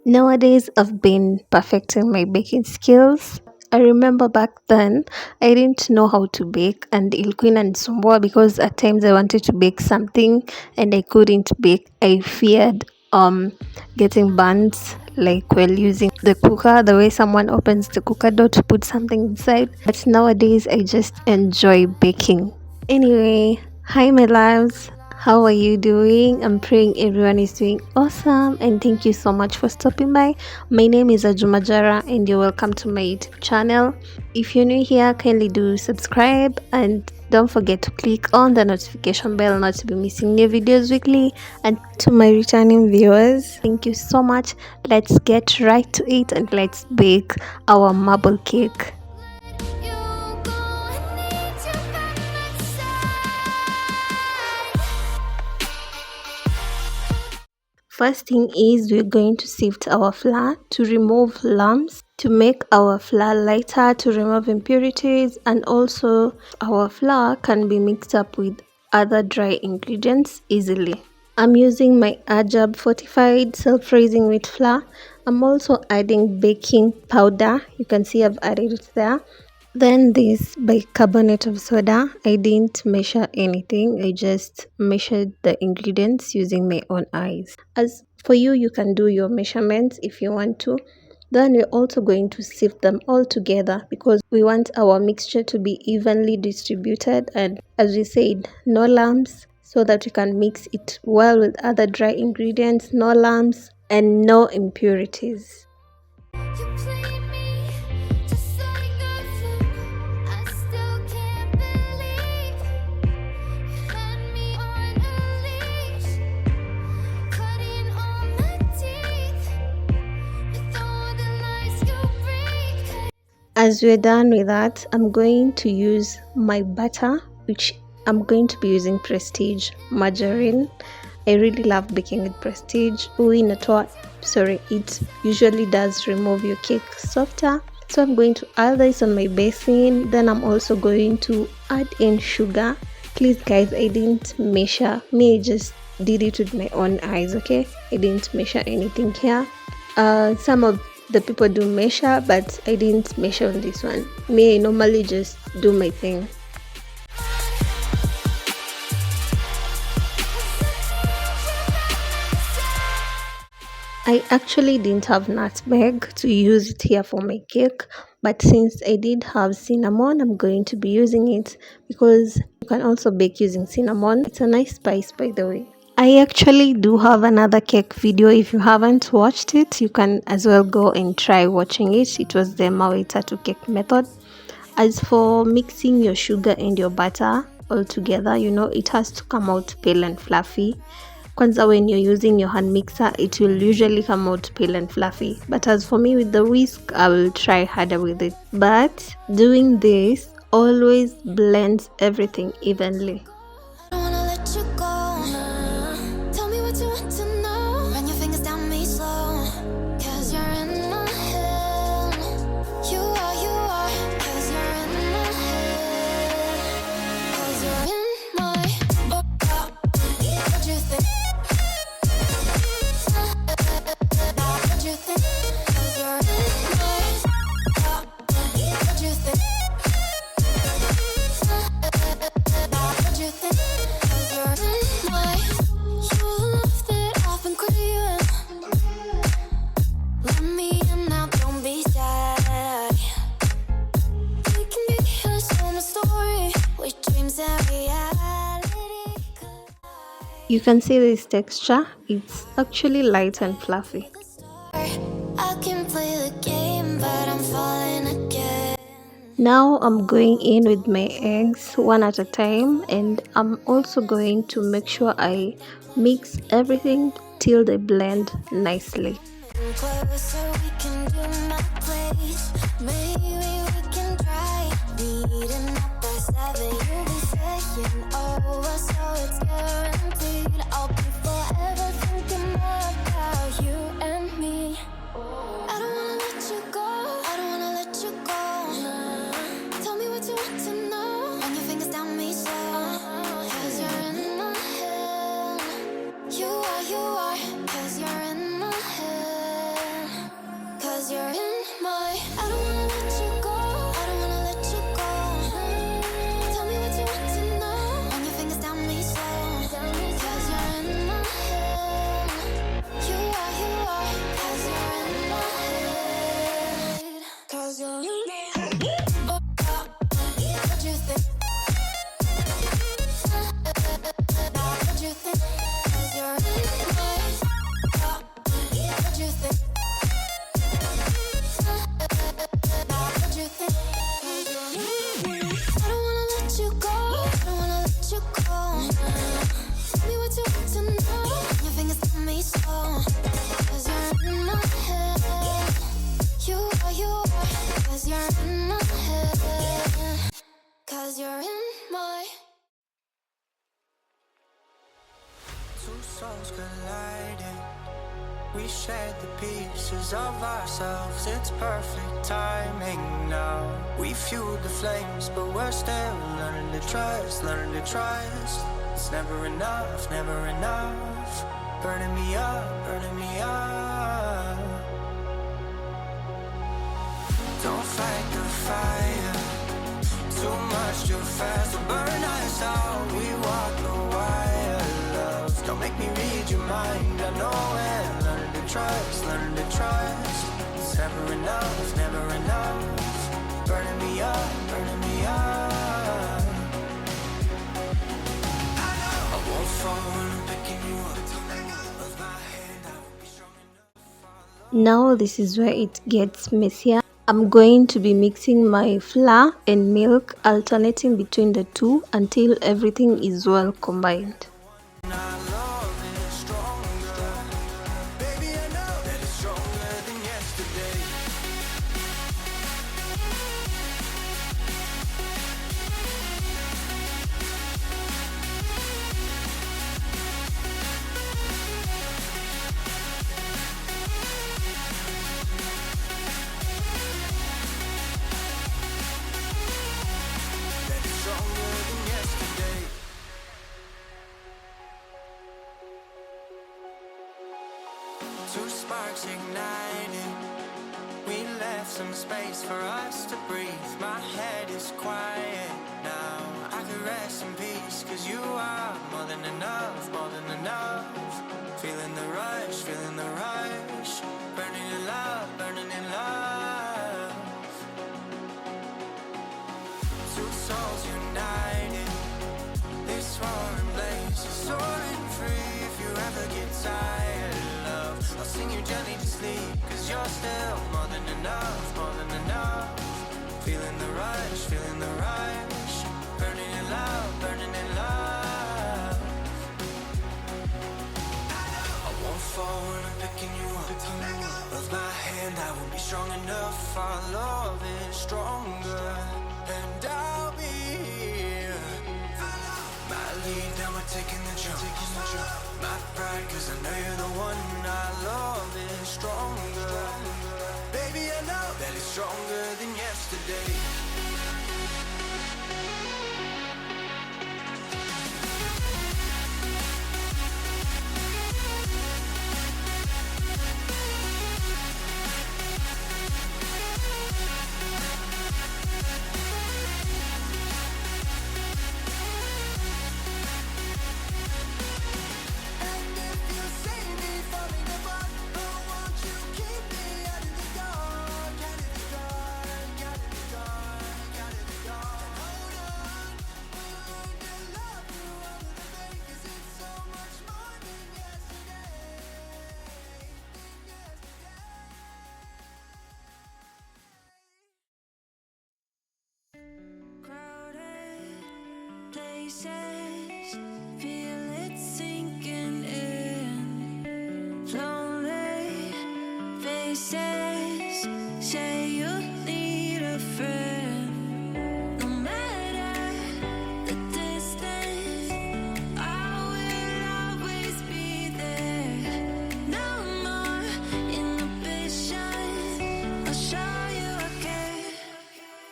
Nowadays, I've been perfecting my baking skills. I remember back then I didn't know how to bake and ilikuwa inanisumbua because at times I wanted to bake something and I couldn't bake. I feared getting burnt like while using the cooker, the way someone opens the cooker door to put something inside. But nowadays I just enjoy baking. Anyway, hi my loves. How are you doing? I'm praying everyone is doing awesome and thank you so much for stopping by. My name is Ajumajara and you're welcome to my YouTube channel. If you're new here, kindly do subscribe and don't forget to click on the notification bell not to be missing new videos weekly. And to my returning viewers, thank you so much. Let's get right to it and let's bake our marble cake. First thing is we're going to sift our flour to remove lumps, to make our flour lighter, to remove impurities, and also our flour can be mixed up with other dry ingredients easily. I'm using my Ajab fortified self-raising wheat flour. I'm also adding baking powder. You can see I've added it there. Then this bicarbonate of soda. I didn't measure anything. I just measured the ingredients using my own eyes. As for you, you can do your measurements if you want to. Then we're also going to sift them all together because we want our mixture to be evenly distributed, and as we said, no lumps, so that we can mix it well with other dry ingredients, no lumps and no impurities. As we're done with that, I'm going to use my butter, which I'm going to be using Prestige margarine. I really love baking with Prestige. It usually does remove your cake softer. So I'm going to add this on my basin. Then I'm also going to add in sugar. Please guys, I didn't measure. I just did it with my own eyes, okay? I didn't measure anything here. Some of the people do measure, but I didn't measure on this one. I normally just do my thing. I actually didn't have nutmeg to use it here for my cake, but since I did have cinnamon, I'm going to be using it because you can also bake using cinnamon. It's a nice spice, by the way. I actually do have another cake video. If you haven't watched it, you can as well go and try watching it. It was the mawe tatu cake method. As for mixing your sugar and your butter all together, it has to come out pale and fluffy. Kwanza, when you're using your hand mixer, it will usually come out pale and fluffy. But as for me with the whisk, I will try harder with it. But doing this always blends everything evenly. You can see this texture, it's actually light and fluffy. Now I'm going in with my eggs one at a time, and I'm also going to make sure I mix everything till they blend nicely. Two souls colliding. We shared the pieces of ourselves. It's perfect timing now. We fueled the flames, but we're still learning to trust, learning to trust. It's never enough, never enough. Burning me up, burning me up. Don't fight the fire. Too much, too fast to burn us out. We walk the wire, love. Don't make me read your mind. I know it. Learn to trust, learn to trust. It's never enough, never enough. Burning me up, burning me up. I won't fall when I'm picking you up. Of my hand, I will be strong enough. Now this is where it gets messier. I'm going to be mixing my flour and milk, alternating between the two until everything is well combined. Our love is stronger. Baby, I know that it's stronger than yesterday. That it's stronger than yesterday. Two sparks ignited. We left some space for us to breathe. My head is quiet now. I could rest in peace, cause you are more than enough, more than enough. Feeling the rush, feeling the rush. Burning in love, burning in love. Two souls united. This roaring blaze is soaring free. If you ever get tired, love, I'll sing you gently to sleep. Cause you're still more than enough, more than enough. Feeling the rush, feeling the rush. Burning in love, burning in love. I won't fall when I'm picking you up. Of my hand, I will be strong enough. Our love is stronger. And I'll be here. My lead, now we're taking the jump. My pride, cause I know you're the one. Our love is stronger. Baby, I know that it's stronger than yesterday. And if you see me falling apart, oh, won't you keep me out of the dark, out of the dark, out of the dark, out of the dark. And hold on, we'll learn to love through all of the pain, cause it's so much more than yesterday, than yesterday. Crowded places, feel it sinking in. Lonely faces, say you need a friend. No matter the distance, I will always be there. No more inhibition, I'll show you again.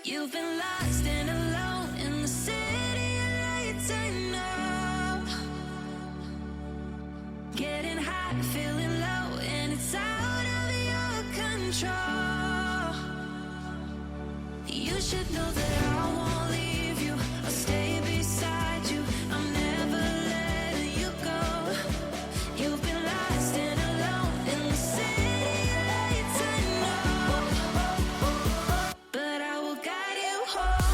You've been lost and alone in the city of lights, I know. Getting high, feeling low, and it's out of your control. You should know that I won't leave you. I'll stay beside you. I'm never letting you go. You've been lost and alone in the city of lights, I know. But I will guide you home.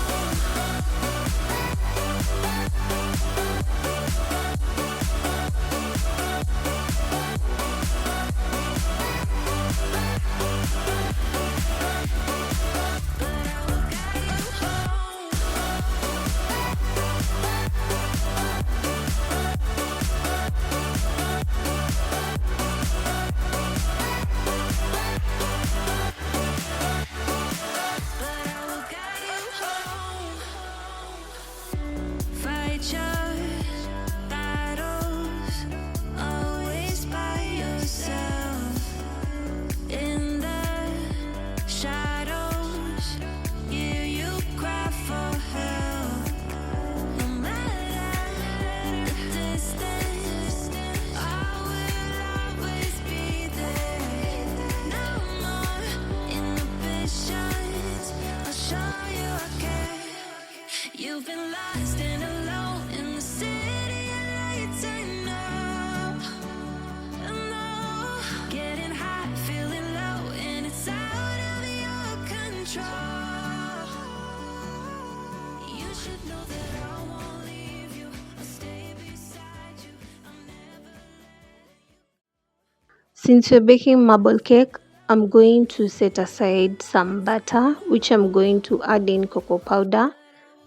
Since we're baking marble cake, I'm going to set aside some butter, which I'm going to add in cocoa powder.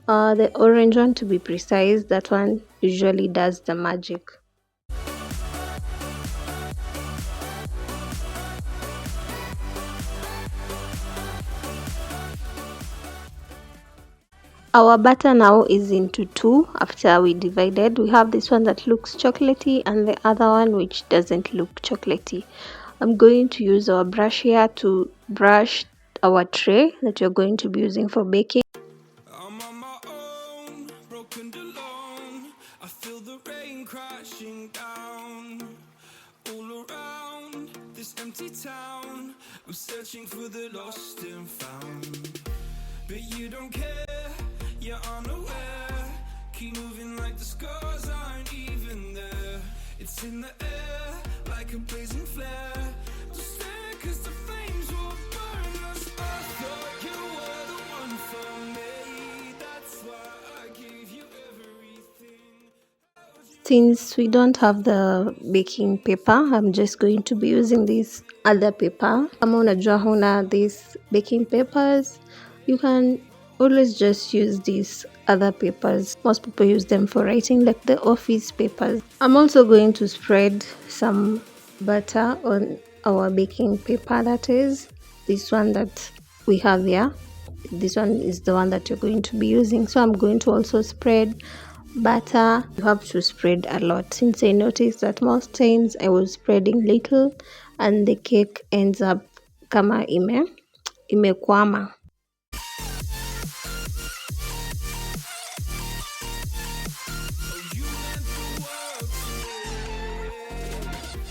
The orange one, to be precise, that one usually does the magic. Our butter now is into two after we divided. We have this one that looks chocolatey and the other one which doesn't look chocolatey. I'm going to use our brush here to brush our tray that you're going to be using for baking. I'm on my own, broken alone. I feel the rain crashing down all around this empty town. I'm searching for the lost and found, but you don't care, you're unaware. Keep moving like the scars aren't even there. It's in the air like a blazing flare. Just stare 'cause the flames will burn us. I thought you were the one for me. That's why I gave you everything. Since we don't have the baking paper, I'm just going to be using this other paper. Kama unajua huna these baking papers, you can always just use these other papers. Most people use them for writing, like the office papers. I'm also going to spread some butter on our baking paper, that is this one that we have here. This one is the one that you're going to be using, so I'm going to also spread butter. You have to spread a lot, since I noticed that most times I was spreading little and the cake ends up kama imekwama. You meant the world to me.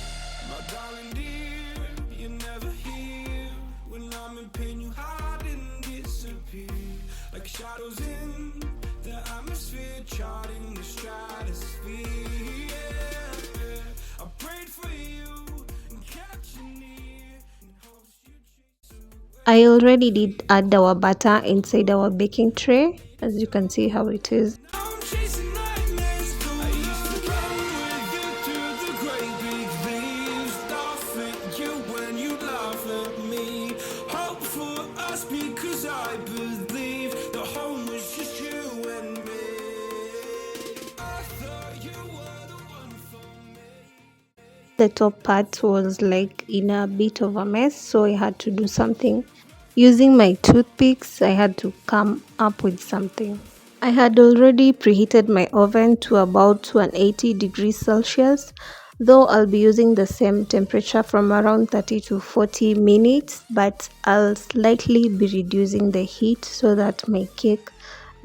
My darling dear, you're never here. When I'm in pain, you hide and disappear. Like shadows in the atmosphere, charting the stratosphere. Yeah. I prayed for you and kept you near in hopes you'd chase away. I already did add our butter inside our baking tray, as you can see how it is. I'm chasing nightmares. I used to run with you through the great big leaves, laugh at you when you laugh at me. Hope for us because I believe the home was just you and me. I thought you were the one for me. The top part was like in a bit of a mess, so I had to do something. Using my toothpicks, I had to come up with something. I had already preheated my oven to about 180 degrees Celsius, though I'll be using the same temperature from around 30 to 40 minutes, but I'll slightly be reducing the heat so that my cake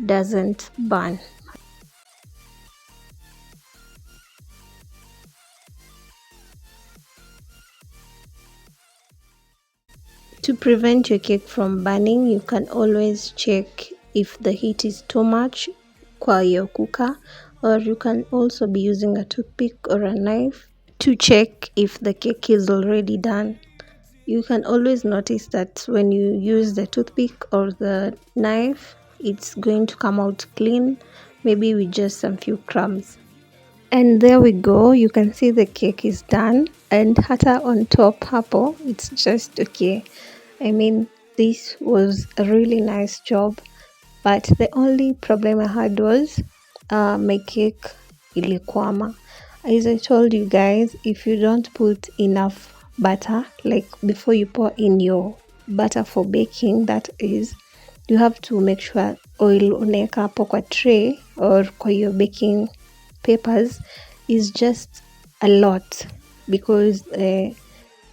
doesn't burn. To prevent your cake from burning, you can always check if the heat is too much kwa your cooker, or you can also be using a toothpick or a knife to check if the cake is already done. You can always notice that when you use the toothpick or the knife, it's going to come out clean, maybe with just some few crumbs. And there we go, you can see the cake is done, and hata on top hapo, it's just okay. I mean, this was a really nice job, but the only problem I had was my cake ilikwama. As I told you guys, if you don't put enough butter, like before you pour in your butter for baking, that is, you have to make sure oil unaweka hapo kwa tray or kwa your baking papers is just a lot, because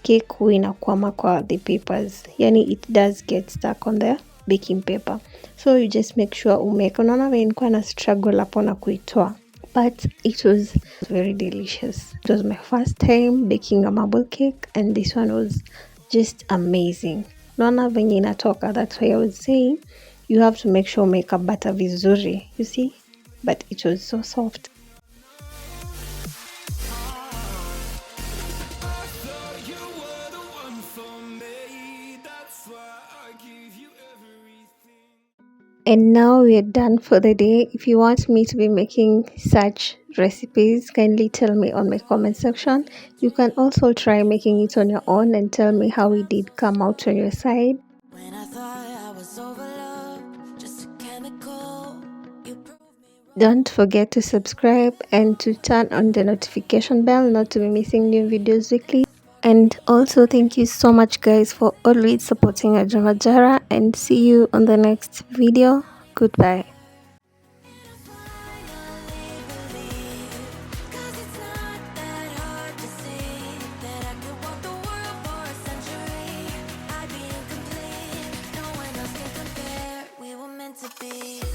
cake huwa inakwama kwa the papers, yani it does get stuck on the baking paper, so you just make sure umeweka. Unaona vile nilikuwa na struggle hapo na kuitoa, but it was very delicious. It was my first time baking a marble cake and this one was just amazing. Unaona venye inatoka, that's why I was saying you have to make sure umeweka butter vizuri, you see, but it was so soft. You were the one for me. That's why I gave you everything. And now we're done for the day. If you want me to be making such recipes, kindly tell me on my comment section. You can also try making it on your own and tell me how it did come out on your side. When I thought I was over love, just a chemical. You proved me wrong. Don't forget to subscribe and to turn on the notification bell not to be missing new videos weekly. And also thank you so much guys for always supporting Ajamajara, and see you on the next video. Goodbye. Finally believe, 'cause it's not that hard to see that I could walk the world for a century. I'd be incomplete, no one else can compare. We were meant to be.